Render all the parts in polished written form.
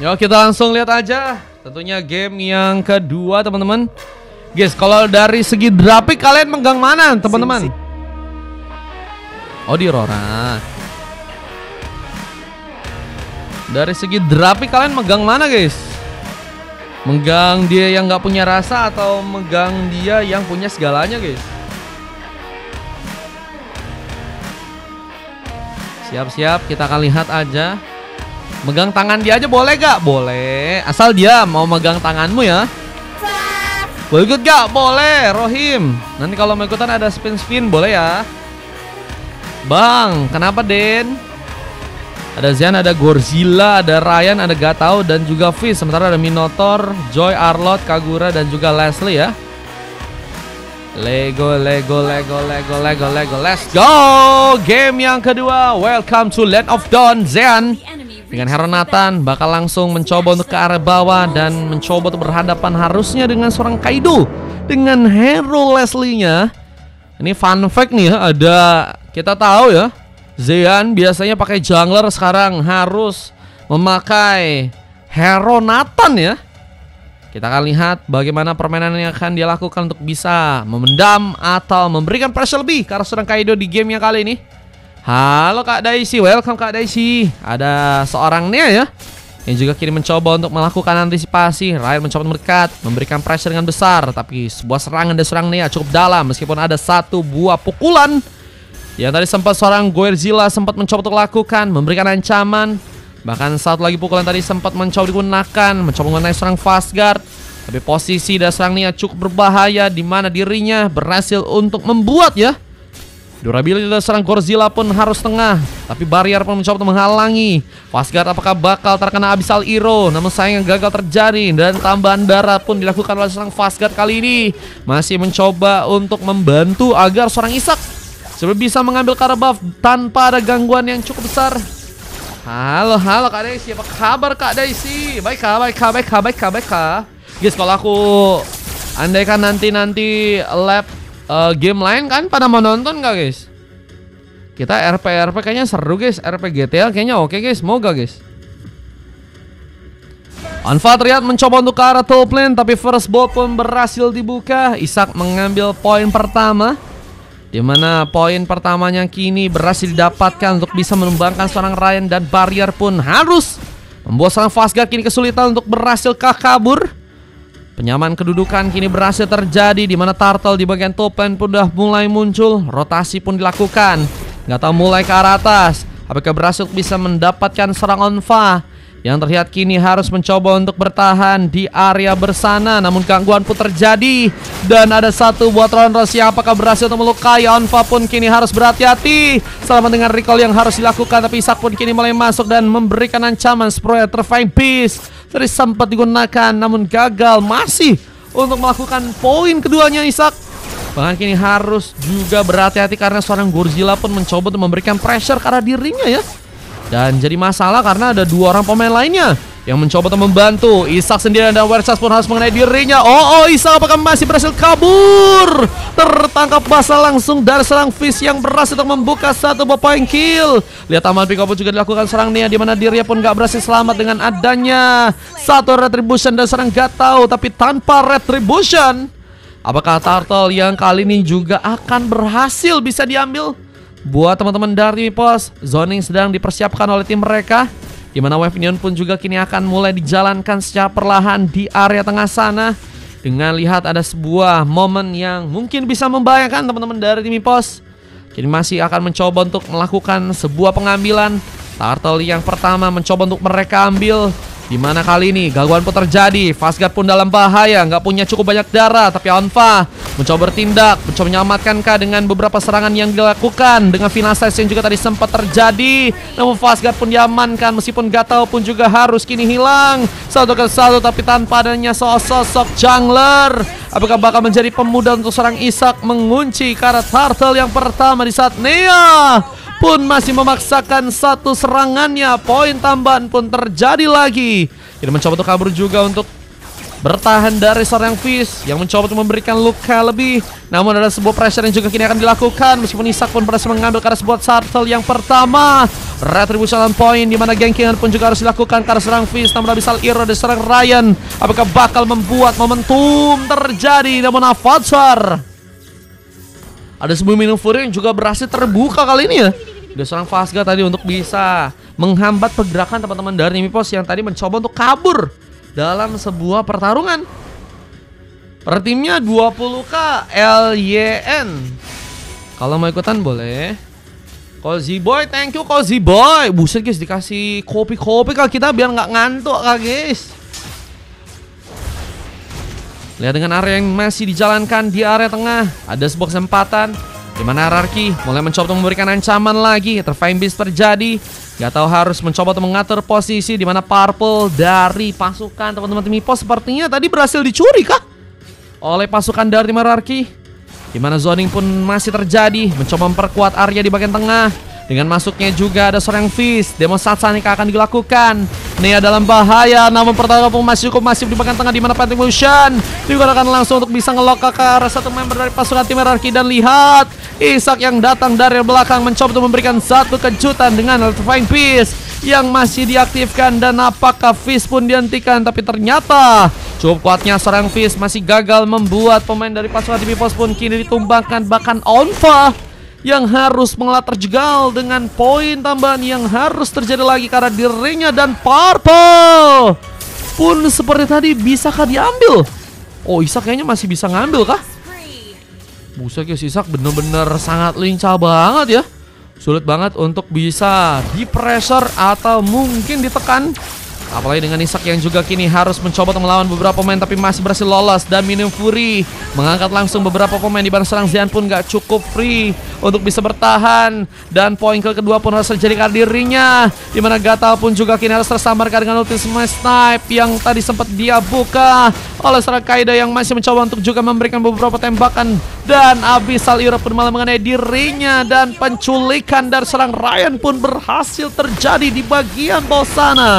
Yuk kita langsung lihat aja. Tentunya game yang kedua teman-teman. Guys, kalau dari segi grafik kalian megang mana teman-teman? Oh, di Rora. Dari segi grafik kalian megang mana guys? Megang dia yang nggak punya rasa atau megang dia yang punya segalanya guys? Siap-siap, kita akan lihat aja. Megang tangan dia aja boleh gak? Boleh, asal dia mau megang tanganmu ya. Boleh ikut gak? Boleh, Rohim. Nanti kalau mau ikutan ada spin-spin, boleh ya. Bang, kenapa Den? Ada Zian, ada Godzilla, ada Ryan, ada Gatau, dan juga Fish. Sementara ada Minotaur, Joy, Arlot, Kagura, dan juga Leslie ya. Lego, let's go. Game yang kedua, welcome to Land of Dawn. Zean dengan Hero Nathan bakal langsung mencoba untuk ke arah bawah dan mencoba untuk berhadapan harusnya dengan seorang Kaido dengan Hero Leslie-nya. Ini fun fact nih ya, ada kita tahu ya, Zean biasanya pakai jungler, sekarang harus memakai Hero Nathan ya. Kita akan lihat bagaimana permainan yang akan dia lakukan untuk bisa memendam atau memberikan pressure lebih ke arah seorang Kaido di game yang kali ini. Halo Kak Daisy, welcome Kak Daisy. Ada seorang Nia ya yang juga kini mencoba untuk melakukan antisipasi. Ryan mencoba mendekat, memberikan pressure dengan besar, tapi sebuah serangan dari seorang Nia cukup dalam meskipun ada satu buah pukulan yang tadi sempat seorang Godzilla sempat mencoba untuk lakukan, memberikan ancaman. Bahkan satu lagi pukulan tadi sempat mencoba digunakan, mencoba mengenai seorang Fastguard. Tapi posisi dari seorang Nia cukup berbahaya, di mana dirinya berhasil untuk membuat ya, durability dari seorang Godzilla pun harus tengah. Tapi barrier pun mencoba untuk menghalangi. Fastguard apakah bakal terkena Abyssal Hero? Namun sayangnya gagal terjadi. Dan tambahan darah pun dilakukan oleh seorang Fastguard kali ini. Masih mencoba untuk membantu agar seorang Isak sudah bisa mengambil cara buff tanpa ada gangguan yang cukup besar. Halo Kak Daisy, apa kabar Kak Daisy? Baik Kak. Guys, kalau aku andaikan nanti lab game lain kan pada mau nonton gak guys? Kita RP kayaknya seru guys, RP GTA kayaknya oke guys, mau gak guys? Anfa terlihat mencoba untuk ke arah top lane, tapi first blood pun berhasil dibuka. Isak mengambil poin pertama, di mana poin pertamanya kini berhasil didapatkan untuk bisa menumbangkan seorang Ryan, dan barrier pun harus membuat seorang Fastguard kini kesulitan untuk berhasil kabur. Penyamaan kedudukan kini berhasil terjadi, di mana Turtle di bagian top lane pun sudah mulai muncul. Rotasi pun dilakukan, nggak tahu mulai ke arah atas. Apakah berhasil bisa mendapatkan serang Onfa yang terlihat kini harus mencoba untuk bertahan di area bersana, namun gangguan pun terjadi dan ada satu buat Ronros yang apakah berhasil untuk melukai. Onfa pun kini harus berhati-hati selama dengan recall yang harus dilakukan, tapi Isak pun kini mulai masuk dan memberikan ancaman. Electrifying Beast tadi sempat digunakan namun gagal masih untuk melakukan poin keduanya Isak. Bahkan kini harus juga berhati-hati karena seorang Godzilla pun mencoba untuk memberikan pressure ke arah dirinya ya. Dan jadi masalah karena ada dua orang pemain lainnya yang mencoba untuk membantu. Isak sendirian dan Wershas pun harus mengenai dirinya. Isak apakah masih berhasil kabur? Tertangkap basah langsung dari serang Fish yang berhasil untuk membuka satu buah poin kill. Lihat taman pick up juga dilakukan serang Nia, di mana dirinya pun gak berhasil selamat dengan adanya satu retribution dan serang Gatau. Tapi tanpa retribution, apakah Turtle yang kali ini juga akan berhasil bisa diambil? Buat teman-teman dari pos, zoning sedang dipersiapkan oleh tim mereka, di mana Wave Union pun juga kini akan mulai dijalankan secara perlahan di area tengah sana. Dengan lihat ada sebuah momen yang mungkin bisa membahayakan teman-teman dari tim pos, kini masih akan mencoba untuk melakukan sebuah pengambilan. Turtle yang pertama mencoba untuk mereka ambil, di mana kali ini gangguan pun terjadi. Fastguard pun dalam bahaya, nggak punya cukup banyak darah, tapi Onfa mencoba bertindak, mencoba menyelamatkan K dengan beberapa serangan yang dilakukan. Dengan final size yang juga tadi sempat terjadi, namun Fastguard pun diamankan, meskipun Gatau pun juga harus kini hilang satu ke satu, tapi tanpa adanya sosok jungler. Apakah bakal menjadi pemudah untuk seorang Isak mengunci karena Turtle yang pertama di saat Nia pun masih memaksakan satu serangannya. Poin tambahan pun terjadi lagi. Kita mencoba untuk kabur juga untuk bertahan dari seorang Fizz yang mencoba untuk memberikan luka lebih. Namun ada sebuah pressure yang juga kini akan dilakukan, meskipun Isak pun berhasil mengambil karena sebuah turtle yang pertama. Retribution on point, dimana gankingan pun juga harus dilakukan karena serang Fizz. Namun Abyssal Hero dari serang Ryan, apakah bakal membuat momentum terjadi? Namun Avatar, ada sebuah minum Fury yang juga berhasil terbuka kali ini ya. Ada seorang Fasga tadi untuk bisa menghambat pergerakan teman-teman dari Mipos yang tadi mencoba untuk kabur dalam sebuah pertarungan. Per timnya 20k LYN. Kalau mau ikutan boleh. Cozy Boy, thank you Cozy Boy. Buset guys, dikasih kopi-kopi kak kita biar nggak ngantuk kak guys. Lihat dengan area yang masih dijalankan di area tengah, ada sebuah kesempatan di mana Hierarchy mulai mencoba untuk memberikan ancaman lagi. Terfine Beast terjadi. Gak tahu harus mencoba untuk mengatur posisi di mana Purple dari pasukan teman-teman tim Mipos sepertinya tadi berhasil dicuri kah oleh pasukan dari tim Hierarchy. Di mana zoning pun masih terjadi, mencoba memperkuat area di bagian tengah. Dengan masuknya juga ada seorang Fizz, demo Satsanika akan dilakukan. Nea dalam bahaya, namun pertahanan pun masih cukup masif di bagian tengah, di mana Pantimution digunakan langsung untuk bisa ngelock ke arah satu member dari pasukan tim Hierarchy. Dan lihat Isak yang datang dari belakang mencoba untuk memberikan satu kejutan dengan Electrifying Beast yang masih diaktifkan. Dan apakah Fizz pun dihentikan? Tapi ternyata cukup kuatnya seorang Fizz masih gagal membuat pemain dari pasukan tim Mipos pun kini ditumbangkan. Bahkan Onfa yang harus mengelah terjegal dengan poin tambahan yang harus terjadi lagi karena dirinya. Dan Purple pun seperti tadi, bisakah diambil? Oh, Isak kayaknya masih bisa ngambil kah? Buset guys, Isak bener-bener sangat lincah banget ya. Sulit banget untuk bisa di pressure atau mungkin ditekan. Apalagi dengan Isak yang juga kini harus mencoba untuk melawan beberapa pemain tapi masih berhasil lolos. Dan Minum Fury mengangkat langsung beberapa pemain, di mana serang Xian pun gak cukup free untuk bisa bertahan. Dan poin kedua pun harus terjadi karena dirinya, di mana Gatal pun juga kini harus tersambarkan dengan ulti Smash Snipe yang tadi sempat dia buka oleh serang Kaida yang masih mencoba untuk juga memberikan beberapa tembakan. Dan Abyssal Hero pun malah mengenai dirinya, dan penculikan dari serang Ryan pun berhasil terjadi di bagian bawah sana.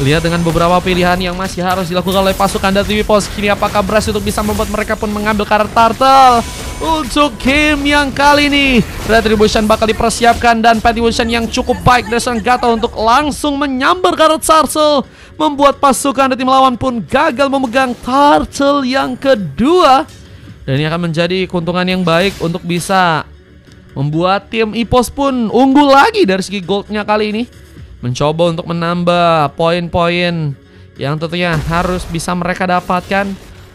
Lihat dengan beberapa pilihan yang masih harus dilakukan oleh pasukan dari Mipos, kini apakah berhasil untuk bisa membuat mereka pun mengambil karakter Turtle. Untuk game yang kali ini Retribution bakal dipersiapkan, dan Pantimution yang cukup baik dari sang Gato untuk langsung menyambar karakter Turtle, membuat pasukan dari tim lawan pun gagal memegang Turtle yang kedua. Dan ini akan menjadi keuntungan yang baik untuk bisa membuat tim Ipos pun unggul lagi dari segi goldnya kali ini. Mencoba untuk menambah poin-poin yang tentunya harus bisa mereka dapatkan.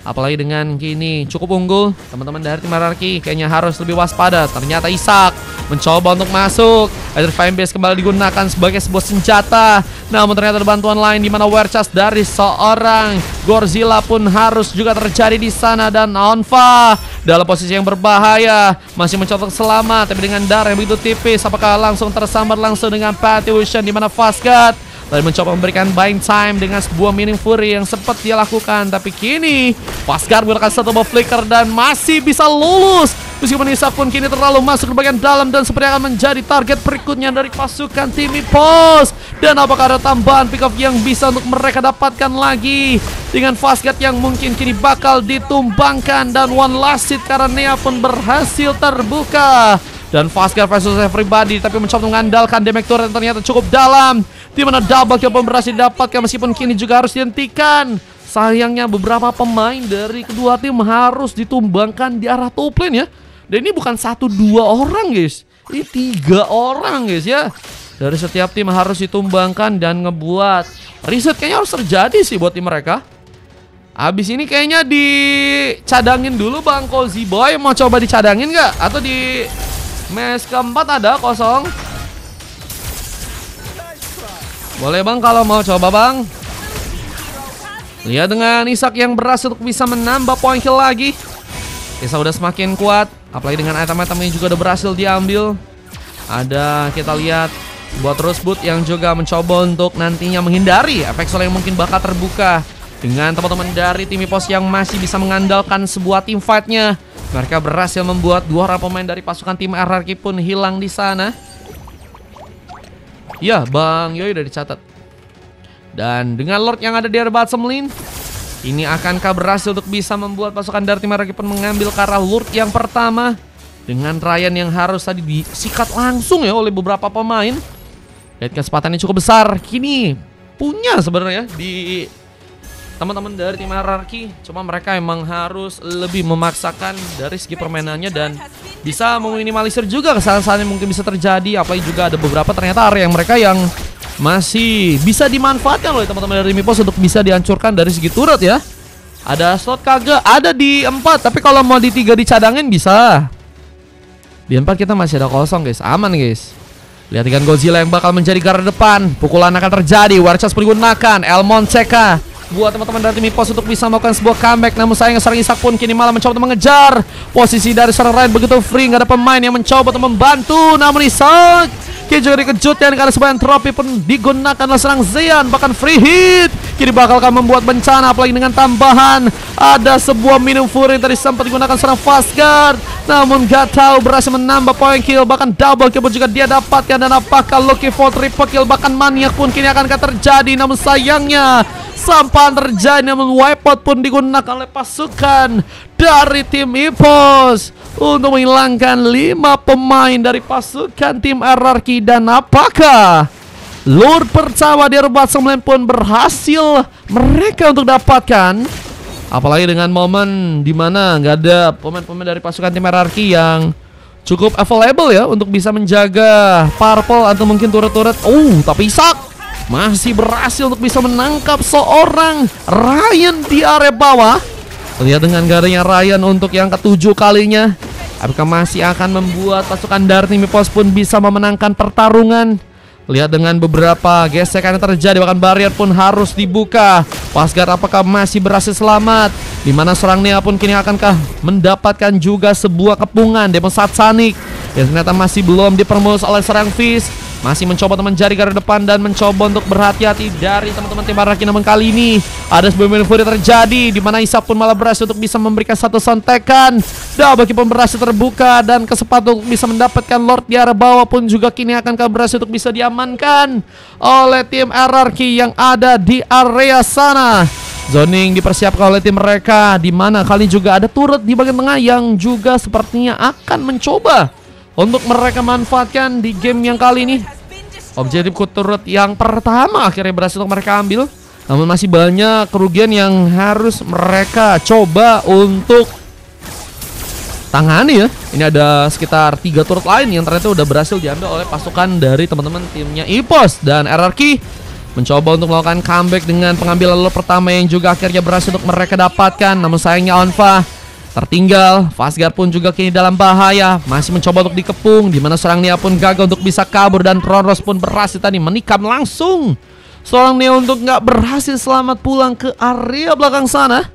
Apalagi dengan kini cukup unggul, teman-teman dari tim Hierarchy kayaknya harus lebih waspada. Ternyata Isak mencoba untuk masuk. Electrifying Beast kembali digunakan sebagai sebuah senjata. Namun ternyata ada bantuan lain, di mana Warchas dari seorang Godzilla pun harus juga terjadi di sana. Dan Onfa dalam posisi yang berbahaya, masih mencoba selamat, tapi dengan darah yang begitu tipis, apakah langsung tersambar langsung dengan Pantimution, di mana Fastgat tadi mencoba memberikan buying time dengan sebuah Minning Fury yang sempat dia lakukan. Tapi kini Fastgat menggunakan satu buff flicker dan masih bisa lulus, meskipun Isak pun kini terlalu masuk ke bagian dalam dan seperti akan menjadi target berikutnya dari pasukan tim Mipos. Dan apakah ada tambahan pick off yang bisa untuk mereka dapatkan lagi dengan Fastgat yang mungkin kini bakal ditumbangkan. Dan one last hit karena Nea pun berhasil terbuka. Dan Fastgat versus everybody, tapi mencoba mengandalkan damage turret yang ternyata cukup dalam, di mana double kill pun berhasil didapatkan meskipun kini juga harus dihentikan. Sayangnya beberapa pemain dari kedua tim harus ditumbangkan di arah top lane ya. Dan ini bukan 1-2 orang guys, ini 3 orang guys ya. Dari setiap tim harus ditumbangkan dan ngebuat reset kayaknya harus terjadi sih buat tim mereka. Abis ini kayaknya dicadangin dulu Bang Cozy Boy. Mau coba dicadangin nggak? Atau di match keempat ada kosong? Boleh Bang kalau mau coba Bang. Lihat dengan Isak yang berhasil untuk bisa menambah poin kill lagi. Isak udah semakin kuat, apalagi dengan item-item ini juga udah berhasil diambil. Ada kita lihat buat Rosebud yang juga mencoba untuk nantinya menghindari efek solar yang mungkin bakal terbuka. Dengan teman-teman dari tim Mipos yang masih bisa mengandalkan sebuah team fight-nya, mereka berhasil membuat 2 orang pemain dari pasukan tim Hierarchy pun hilang di sana. Ya, Bang Yoi udah dicatat. Dan dengan Lord yang ada di area bottom lane, Ini akankah berhasil untuk bisa membuat pasukan dari tim RRQ pun mengambil ke arah Lord yang pertama. Dengan Ryan yang harus tadi disikat langsung ya oleh beberapa pemain. Lihat kesempatannya cukup besar. Kini punya sebenarnya di teman-teman dari tim RRQ. Cuma mereka emang harus lebih memaksakan dari segi permainannya dan bisa meminimalisir juga kesalahan-kesalahan yang mungkin bisa terjadi. Apalagi juga ada beberapa ternyata area yang mereka yang masih bisa dimanfaatkan oleh teman-teman dari Mipos untuk bisa dihancurkan dari segi turret ya. Ada slot kagak, ada di 4, tapi kalau mau di 3 dicadangin bisa. Di 4 kita masih ada kosong guys, aman guys. Lihat dengan Godzilla yang bakal menjadi garda depan. Pukulan akan terjadi, War Charge digunakan, Elmon CK buat teman-teman dari tim Mipos untuk bisa melakukan sebuah comeback. Namun sayang seorang Isak pun kini malah mencoba untuk mengejar. Posisi dari seorang Ryan begitu free, nggak ada pemain yang mencoba untuk membantu. Namun Isak kini juga dikejutkan karena sebuah trofi pun digunakan oleh serang Zean. Bahkan free hit kini bakal membuat bencana. Apalagi dengan tambahan ada sebuah minum fury yang tadi sempat digunakan serang Fastguard. Namun gak tahu berhasil menambah poin kill. Bahkan double kill pun juga dia dapatkan. Dan apakah Lucky for triple kill, bahkan maniak pun kini akan terjadi. Namun sayangnya sampah terjadi. Namun wipeout pun digunakan oleh pasukan dari tim Mipos untuk menghilangkan 5 pemain dari pasukan tim RRQ. Dan apakah Lord pertama di Rebut 9 pun berhasil mereka untuk dapatkan? Apalagi dengan momen dimana nggak ada pemain-pemain dari pasukan tim RRQ yang cukup available ya untuk bisa menjaga purple atau mungkin turret-turret. Tapi Isak masih berhasil untuk bisa menangkap seorang Ryan di area bawah. Lihat dengan garingnya Ryan untuk yang ke-7 kalinya. Apakah masih akan membuat pasukan dari tim Mipos pun bisa memenangkan pertarungan? Lihat dengan beberapa gesekan yang terjadi, bahkan barrier pun harus dibuka. Fastguard apakah masih berhasil selamat? Dimana serang Nea pun kini akankah mendapatkan juga sebuah kepungan Demon Satanic yang ternyata masih belum dipermus oleh serang Fizz. Masih mencoba untuk mencari garda depan dan mencoba untuk berhati-hati dari teman-teman tim RRQ. Namun kali ini ada sebuah maneuver terjadi di mana Isak pun malah berhasil untuk bisa memberikan satu sontekan. Double kill pun berhasil terbuka dan kesempatan untuk bisa mendapatkan Lord di area bawah pun juga kini akan berhasil untuk bisa diamankan oleh tim RRQ yang ada di area sana. Zoning dipersiapkan oleh tim mereka, di mana kali juga ada turret di bagian tengah yang juga sepertinya akan mencoba untuk mereka manfaatkan di game yang kali ini. Objektif turret yang pertama akhirnya berhasil untuk mereka ambil. Namun masih banyak kerugian yang harus mereka coba untuk tangani ya. Ini ada sekitar 3 turret lain yang ternyata udah berhasil diambil oleh pasukan dari teman-teman timnya Ipos. Dan RRQ mencoba untuk melakukan comeback dengan pengambilan lolo pertama yang juga akhirnya berhasil untuk mereka dapatkan. Namun sayangnya Onfa tertinggal. Fastguard pun juga kini dalam bahaya, masih mencoba untuk dikepung, dimana serang Nia pun gagal untuk bisa kabur. Dan Ronros pun berhasil tadi menikam langsung seorang Nia untuk nggak berhasil selamat pulang ke area belakang sana.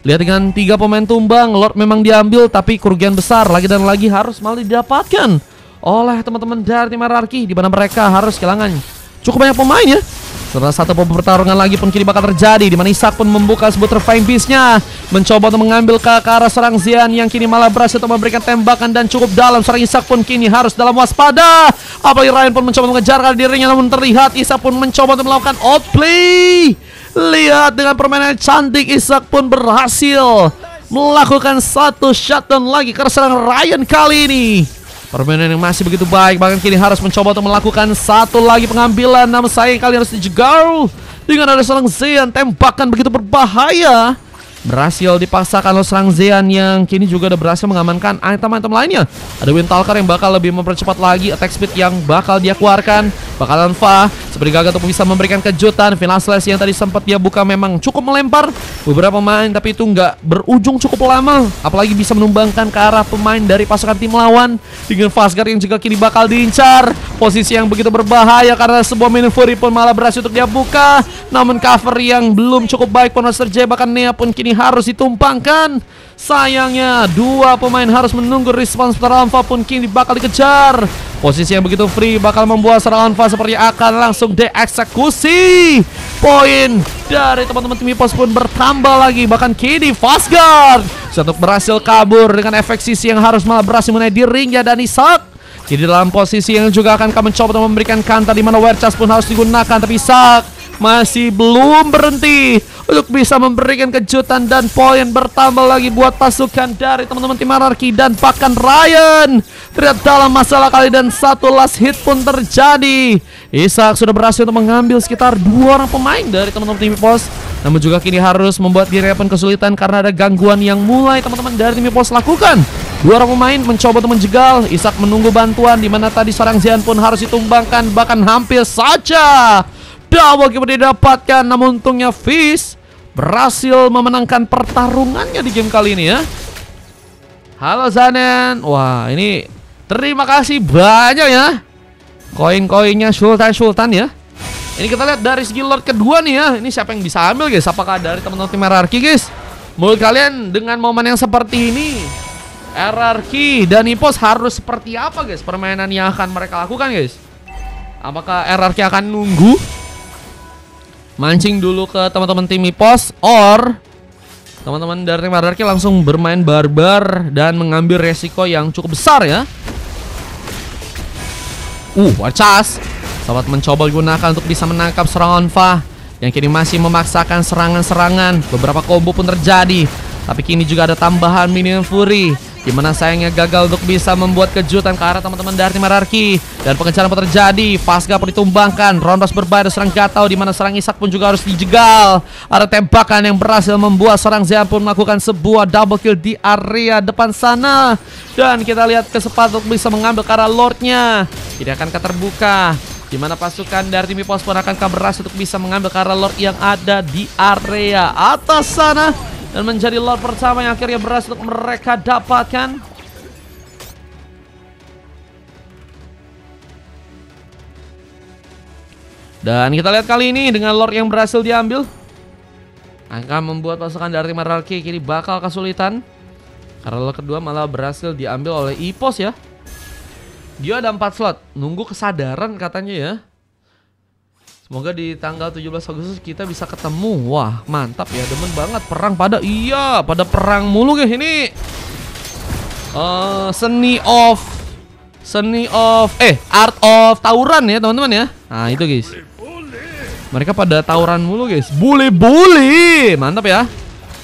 Lihat dengan 3 pemain tumbang, Lord memang diambil, tapi kerugian besar lagi dan lagi harus malah didapatkan oleh teman-teman dari tim RRQ, di mana mereka harus kehilangan cukup banyak pemain ya. Setelah satu pertarungan lagi pun kini bakal terjadi, di mana Isak pun membuka sebuah Terrifying Beast-nya, mencoba untuk mengambil ke arah serang Zean yang kini malah berhasil untuk memberikan tembakan dan cukup dalam. Serang Isak pun kini harus dalam waspada. Apalagi Ryan pun mencoba mengejar dirinya, namun terlihat Isak pun mencoba untuk melakukan outplay. Lihat dengan permainan cantik, Isak pun berhasil melakukan satu shutdown lagi ke serang Ryan kali ini. Permainan yang masih begitu baik, bahkan kini harus mencoba untuk melakukan satu lagi pengambilan. Namun sayang kali harus dijegal dengan ada seorang Zean. Tembakan begitu berbahaya berhasil dipaksakan oleh serang Zean yang kini juga udah berhasil mengamankan item-item lainnya. Ada Windtalker yang bakal lebih mempercepat lagi attack speed yang bakal dia keluarkan. Bakalan Fa seperti gagal untuk bisa memberikan kejutan. Final Slash yang tadi sempat dia buka memang cukup melempar beberapa pemain, tapi itu nggak berujung cukup lama. Apalagi bisa menumbangkan ke arah pemain dari pasukan tim lawan. Dengan Fastguard yang juga kini bakal diincar. Posisi yang begitu berbahaya karena sebuah maneuver pun malah berhasil untuk dia buka. Namun cover yang belum cukup baik pun harus terjadi. Bahkan Nea pun kini harus ditumpangkan. Sayangnya 2 pemain harus menunggu respons setelah Alpha pun kini bakal dikejar. Posisi yang begitu free bakal membuat serangan Alpha seperti akan langsung dieksekusi. Poin dari teman-teman tim Ipos pun bertambah lagi. Bahkan kini Fastguard untuk berhasil kabur dengan efek sisi yang harus malah berhasil menaik di ringnya. Dan Isak kini dalam posisi yang juga akan mencoba untuk memberikan counter, di mana War Charge pun harus digunakan. Tapi Isak masih belum berhenti untuk bisa memberikan kejutan dan poin bertambah lagi buat pasukan dari teman-teman tim Anarki. Dan bahkan Ryan terlihat dalam masalah kali dan satu last hit pun terjadi. Ishak sudah berhasil untuk mengambil sekitar 2 orang pemain dari teman-teman tim EVOS, namun juga kini harus membuat dirinya pun kesulitan karena ada gangguan yang mulai teman-teman dari tim EVOS lakukan. 2 orang pemain mencoba untuk menjegal. Ishak menunggu bantuan, di mana tadi seorang Xian pun harus ditumbangkan, bahkan hampir saja double kill didapatkan. Namun untungnya Fizz berhasil memenangkan pertarungannya di game kali ini ya. Halo Zanen. Wah, ini terima kasih banyak ya koin-koinnya Sultan ya. Ini kita lihat dari segi Lord kedua nih ya. Ini siapa yang bisa ambil guys? Apakah dari teman-teman tim RRQ guys? Menurut kalian dengan momen yang seperti ini RRQ dan EVOS harus seperti apa guys permainan yang akan mereka lakukan guys? Apakah RRQ akan nunggu mancing dulu ke teman-teman tim EVOS, or teman-teman dari tim RRQ langsung bermain barbar dan mengambil resiko yang cukup besar ya? Warcas Sobat mencoba digunakan untuk bisa menangkap serangan Fa yang kini masih memaksakan serangan-serangan. Beberapa combo pun terjadi, tapi kini juga ada tambahan Minion Fury, dimana sayangnya gagal untuk bisa membuat kejutan ke arah teman-teman dari tim RRQ. Dan pengejaran pun terjadi, Fasga pun ditumbangkan. Rondos berbahaya serang Gatau, dimana serang Ishak pun juga harus dijegal. Ada tembakan yang berhasil membuat serang Xian pun melakukan sebuah double kill di area depan sana. Dan kita lihat kesempatan untuk bisa mengambil ke arah Lordnya. Tidak akan terbuka, dimana pasukan dari tim EVOS pun akan berhasil untuk bisa mengambil ke arah Lord yang ada di area atas sana. Dan menjadi Lord pertama yang akhirnya berhasil untuk mereka dapatkan. Dan kita lihat kali ini dengan Lord yang berhasil diambil akan membuat pasukan dari tim RRQ kini bakal kesulitan, karena Lord kedua malah berhasil diambil oleh EVOS ya. Dia ada 4 slot, nunggu kesadaran katanya ya. Semoga di tanggal 17 Agustus kita bisa ketemu. Wah, mantap ya, demen banget perang pada pada perang mulu guys ini. Art of tawuran ya teman-teman ya. Nah itu guys, mereka pada tawuran mulu guys. Bully, mantap ya.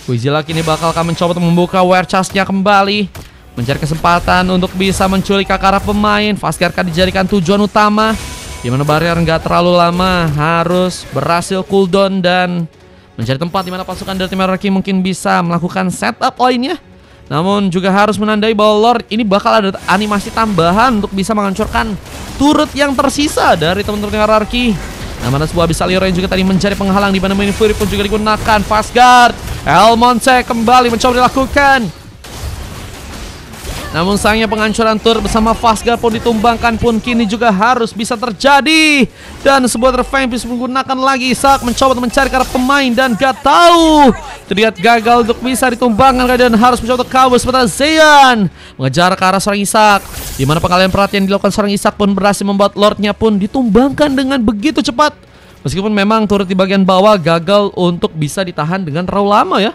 Wizila kini bakal mencoba untuk membuka Warchas-nya kembali, mencari kesempatan untuk bisa menculik ke arah pemain. Fasgar akan dijadikan tujuan utama, dimana barrier nggak terlalu lama, harus berhasil cooldown dan mencari tempat dimana pasukan dari tim RRQ mungkin bisa melakukan setup lainnya. Namun juga harus menandai bahwa Lord ini bakal ada animasi tambahan untuk bisa menghancurkan turret yang tersisa dari teman-teman tim RRQ. Nah, mana sebuah bisa Leroy yang juga tadi mencari penghalang, di mana Mini Fury pun juga digunakan. Fastguard Elmonte kembali mencoba dilakukan, namun sayangnya penghancuran turret bersama Fasga pun ditumbangkan pun kini juga harus bisa terjadi. Dan sebuah revenge menggunakan lagi Ishak mencoba mencari ke arah pemain dan gak tahu, terlihat gagal untuk bisa ditumbangkan dan harus mencoba untuk kabur. Sementara Zeyan mengejar ke arah seorang Ishak, dimana pengalihan perhatian dilakukan seorang Ishak pun berhasil membuat Lordnya pun ditumbangkan dengan begitu cepat. Meskipun memang turret di bagian bawah gagal untuk bisa ditahan dengan terlalu lama ya,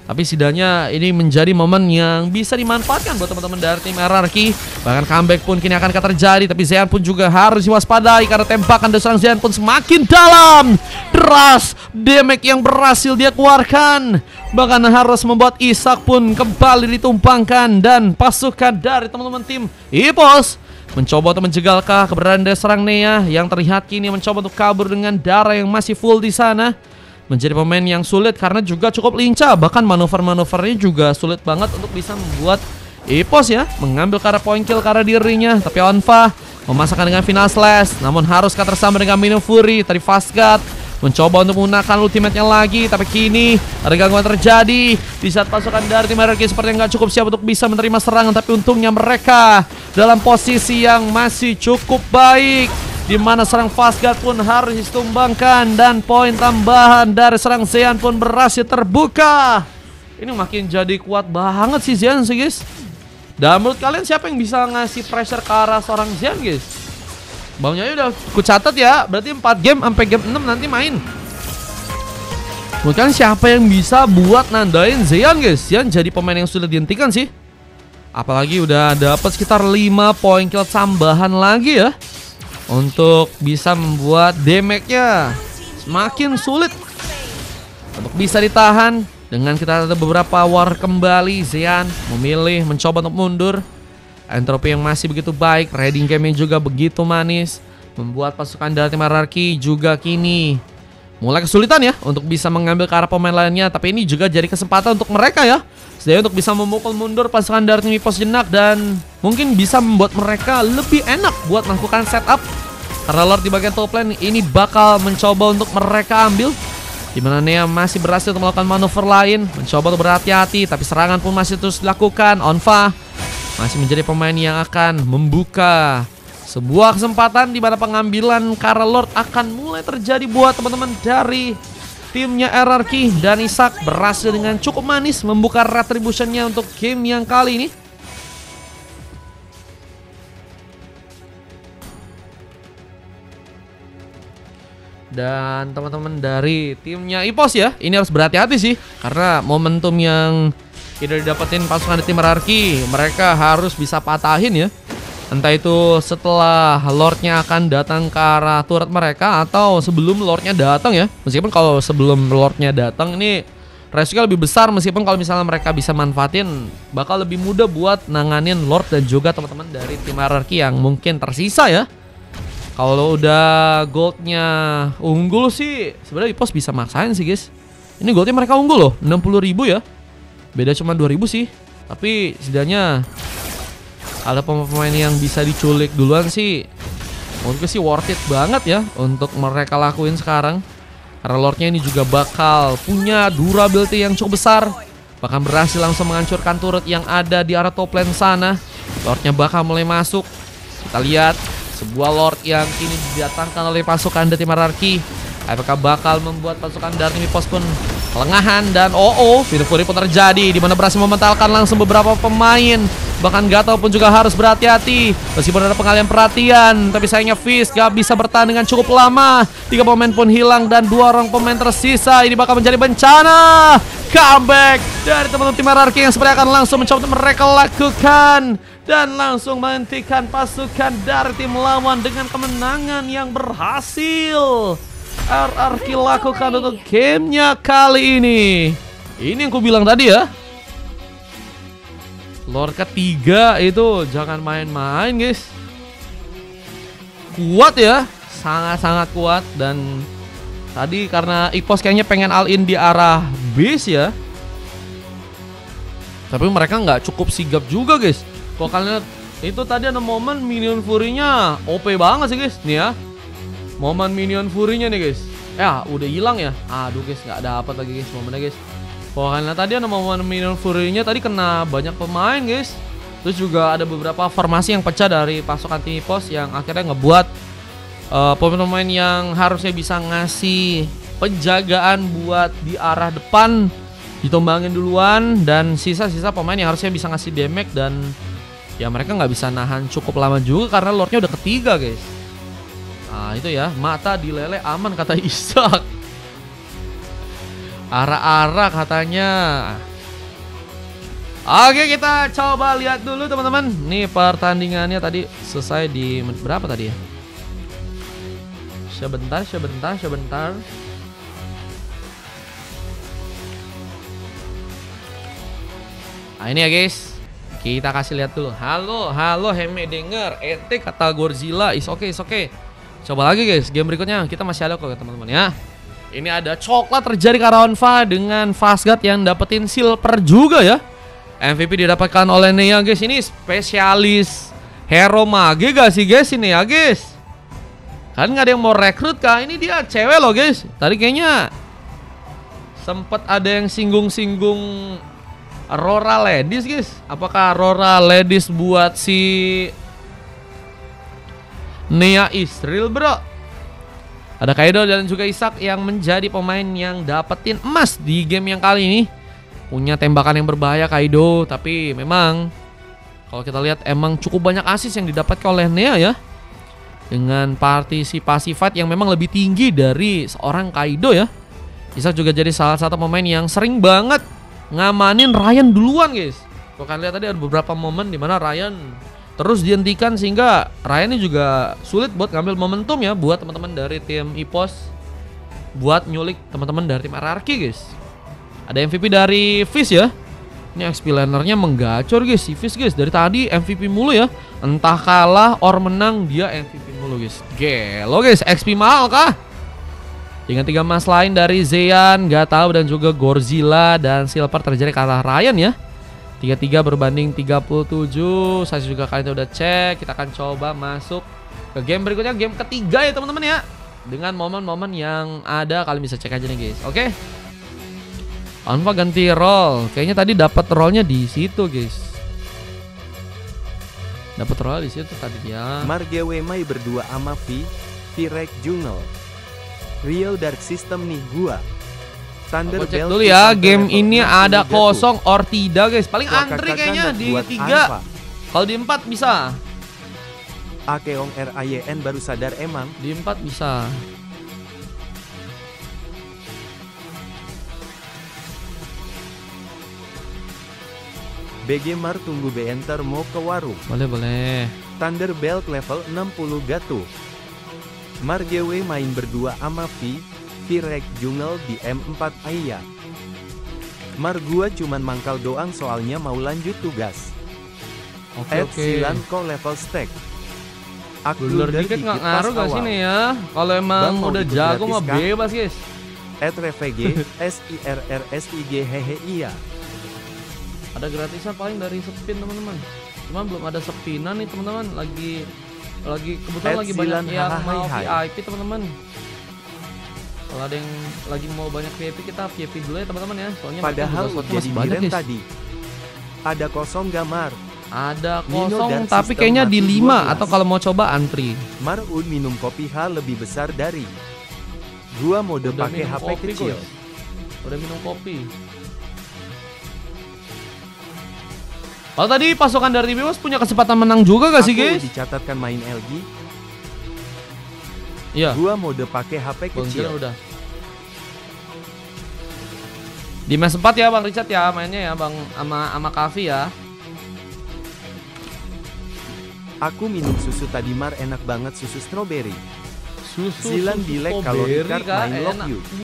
tapi setidaknya ini menjadi momen yang bisa dimanfaatkan buat teman-teman dari tim RRQ. Bahkan comeback pun kini akan terjadi, tapi Zeyan pun juga harus diwaspadai karena tembakan dari seorang Zeyan pun semakin dalam. Deras damage yang berhasil dia keluarkan, bahkan harus membuat Ishak pun kembali ditumpangkan. Dan pasukan dari teman-teman tim EVOS mencoba untuk menjegal keberadaan dari serang Nea yang terlihat kini mencoba untuk kabur dengan darah yang masih full di sana. Menjadi pemain yang sulit karena juga cukup lincah, bahkan manuver-manuvernya juga sulit banget untuk bisa membuat EVOS ya mengambil ke arah point kill ke arah dirinya. Tapi Onfa memasakkan dengan final slash, namun harus tersambung dengan Minion Fury. Tadi Fastguard mencoba untuk menggunakan ultimate-nya lagi, tapi kini ada gangguan terjadi di saat pasukan dari tim RRQ seperti yang gak cukup siap untuk bisa menerima serangan. Tapi untungnya mereka dalam posisi yang masih cukup baik, di mana serang Fastguard pun harus ditumbangkan dan poin tambahan dari serang Zeyan pun berhasil terbuka. Ini makin jadi kuat banget sih Zeyan sih guys. Dan menurut kalian siapa yang bisa ngasih pressure ke arah seorang Zeyan guys? Baunya udah ku catat ya, berarti 4 game sampai game 6 nanti main. Menurut kalian siapa yang bisa buat nandain Zeyan guys? Zeyan jadi pemain yang sulit dihentikan sih. Apalagi udah dapat sekitar 5 poin kill tambahan lagi ya, untuk bisa membuat damage-nya semakin sulit untuk bisa ditahan. Dengan kita ada beberapa war kembali, Zean memilih mencoba untuk mundur. Entropy yang masih begitu baik, reading game-nya juga begitu manis, membuat pasukan dari tim RRQ juga kini mulai kesulitan ya untuk bisa mengambil ke arah pemain lainnya. Tapi ini juga jadi kesempatan untuk mereka ya, setidaknya untuk bisa memukul mundur pasukan dari tim EPOS jenak, dan mungkin bisa membuat mereka lebih enak buat melakukan setup. Karena Lord di bagian top lane ini bakal mencoba untuk mereka ambil, dimana Nea masih berhasil untuk melakukan manuver lain, mencoba untuk berhati-hati, tapi serangan pun masih terus dilakukan. Onfa masih menjadi pemain yang akan membuka sebuah kesempatan di mana pengambilan Kara Lord akan mulai terjadi buat teman-teman dari timnya RRQ. Dan Isak berhasil dengan cukup manis membuka retributionnya untuk game yang kali ini. Dan teman-teman dari timnya EPOS ya, ini harus berhati-hati sih, karena momentum yang tidak didapetin pasukan di tim RRQ, mereka harus bisa patahin ya. Entah itu setelah Lordnya akan datang ke arah turret mereka, atau sebelum Lordnya datang ya. Meskipun kalau sebelum Lordnya datang ini resikonya lebih besar, meskipun kalau misalnya mereka bisa manfaatin, bakal lebih mudah buat nanganin Lord dan juga teman-teman dari tim RRQ yang mungkin tersisa ya. Kalau udah goldnya unggul sih sebenarnya EPOS bisa maksain sih guys. Ini goldnya mereka unggul loh, 60.000 ya. Beda cuma 2.000 sih. Tapi setidaknya ada pemain yang bisa diculik duluan sih. Menurutku sih worth it banget ya untuk mereka lakuin sekarang. Karena Lordnya ini juga bakal punya durability yang cukup besar. Bahkan berhasil langsung menghancurkan turret yang ada di arah top lane sana. Lordnya bakal mulai masuk. Kita lihat sebuah Lord yang kini didatangkan oleh pasukan dari tim RRQ. Apakah bakal membuat pasukan dari tim EPOS pun kelengahan, dan Final Fury pun terjadi, di mana berhasil mementalkan langsung beberapa pemain. Bahkan Gato pun juga harus berhati-hati meskipun ada pengalihan perhatian, tapi sayangnya Fizz gak bisa bertahan dengan cukup lama. 3 pemain pun hilang dan 2 orang pemain tersisa. Ini bakal menjadi bencana. Comeback dari teman-teman tim RRQ yang seperti akan langsung mencoba untuk mereka lakukan dan langsung menghentikan pasukan dari tim lawan dengan kemenangan yang berhasil RRQ lakukan untuk gamenya kali ini. Ini yang ku bilang tadi ya, Lord ketiga itu jangan main-main guys. Kuat ya, sangat-sangat kuat. Dan tadi karena EPOS kayaknya pengen all in di arah base ya, tapi mereka nggak cukup sigap juga guys. Kalau kalian lihat itu tadi ada momen minion fury-nya OP banget sih guys. Nih ya, momen minion fury-nya nih guys. Ya udah hilang ya. Aduh guys, nggak dapat lagi guys momennya guys. Kalau kalian lihat tadi ada momen minion fury-nya tadi kena banyak pemain guys. Terus juga ada beberapa formasi yang pecah dari pasukan tim EPOS yang akhirnya ngebuat pemain-pemain yang harusnya bisa ngasih penjagaan buat di arah depan ditumbangin duluan, dan sisa-sisa pemain yang harusnya bisa ngasih damage, dan ya mereka nggak bisa nahan cukup lama juga karena Lordnya udah ketiga guys. Nah itu ya, mata dilele aman kata Isak. Arah-arah katanya. Oke, kita coba lihat dulu teman-teman. Nih pertandingannya tadi selesai di berapa tadi ya? Sebentar. Nah ini ya guys, kita kasih lihat dulu. Halo Heme denger, ente kata Godzilla, is okay. Coba lagi guys, game berikutnya kita masih ada kok teman-teman ya. Ini ada coklat terjadi Karonfa dengan Fastguard yang dapetin silver juga ya. MVP didapatkan oleh Nea guys. Ini spesialis hero mage gak sih guys ini ya guys? Kan nggak ada yang mau rekrut kah? Ini dia cewek loh guys. Tadi kayaknya sempet ada yang singgung-singgung Aurora Ladies guys. Apakah Aurora Ladies buat si Nea Israel bro? Ada Kaido dan juga Isak yang menjadi pemain yang dapetin emas di game yang kali ini. Punya tembakan yang berbahaya Kaido, tapi memang kalau kita lihat emang cukup banyak assist yang didapatkan oleh Nea ya. Dengan partisipasi fight yang memang lebih tinggi dari seorang Kaido ya. Isak juga jadi salah satu pemain yang sering banget ngamanin Ryan duluan guys. Kalau kalian lihat tadi ada beberapa momen dimana Ryan terus dihentikan sehingga Ryan ini juga sulit buat ngambil momentum ya buat teman-teman dari tim EPOS. buat nyulik teman-teman dari tim RRQ guys. Ada MVP dari Fizz ya. Ini XP lanernya menggacor guys, si Fizz guys. Dari tadi MVP mulu ya. Entah kalah or menang dia MVP mulu guys. Gelo guys, XP mahal kah? Dengan 3 emas lain dari Zeyan, gak tahu, dan juga Godzilla dan Silver terjadi kalah Ryan ya. 33 berbanding 37. Saya juga kalian udah cek. Kita akan coba masuk ke game berikutnya, game ketiga ya teman-teman ya. Dengan momen-momen yang ada kalian bisa cek aja nih guys. Oke. Anfa ganti roll. Kayaknya tadi dapat rollnya di situ guys. Dapat roll di situ tadi ya. Margewe Mai berdua sama Virek Jungle. Real Dark System nih gua. Aku cek dulu ya, game ini ada kosong or tidak guys. Paling antri kayaknya di 3. Kalau di 4 bisa. Akeong RAYN baru sadar emang. Di 4 bisa. BG Mar tunggu beenter mau ke warung. Boleh. Thunderbelt level 60 Gatu. Margewe main berdua sama Virek Jungle di M4 Aya. Mar gua cuman mangkal doang soalnya mau lanjut tugas. Oke. Silanko level stack. Aku Blur dikit nggak ngaruh gak sih nih ya? Kalau emang udah jago mah bebas guys. @revg SIRRSIG hehe iya. Ada gratisan paling dari spin teman-teman. Cuma belum ada spinan nih teman-teman. Lagi kebetulan lagi banyak yang mau VIP teman-teman. Kalau ada yang lagi mau banyak VIP, kita VIP dulu ya teman-teman ya. Soalnya padahal jadi banyak tadi. Ada kosong gamar. Ada kosong tapi kayaknya di 5 atau kalau mau coba antri. Marun minum kopi lebih besar dari. Gua mode pakai HP kecil. Guys. Udah minum kopi. Kalau tadi pasukan dari Bimas punya kesempatan menang juga gak sih guys? Dicatatkan main LG. Iya. Gua mode pakai HP kecil. Udah. Di match 4 ya Bang Richard ya mainnya ya Bang sama Kavi ya. Aku minum susu tadi Mar, enak banget susu strawberry. Susu Zilan dilek kalau Ricard main lock you.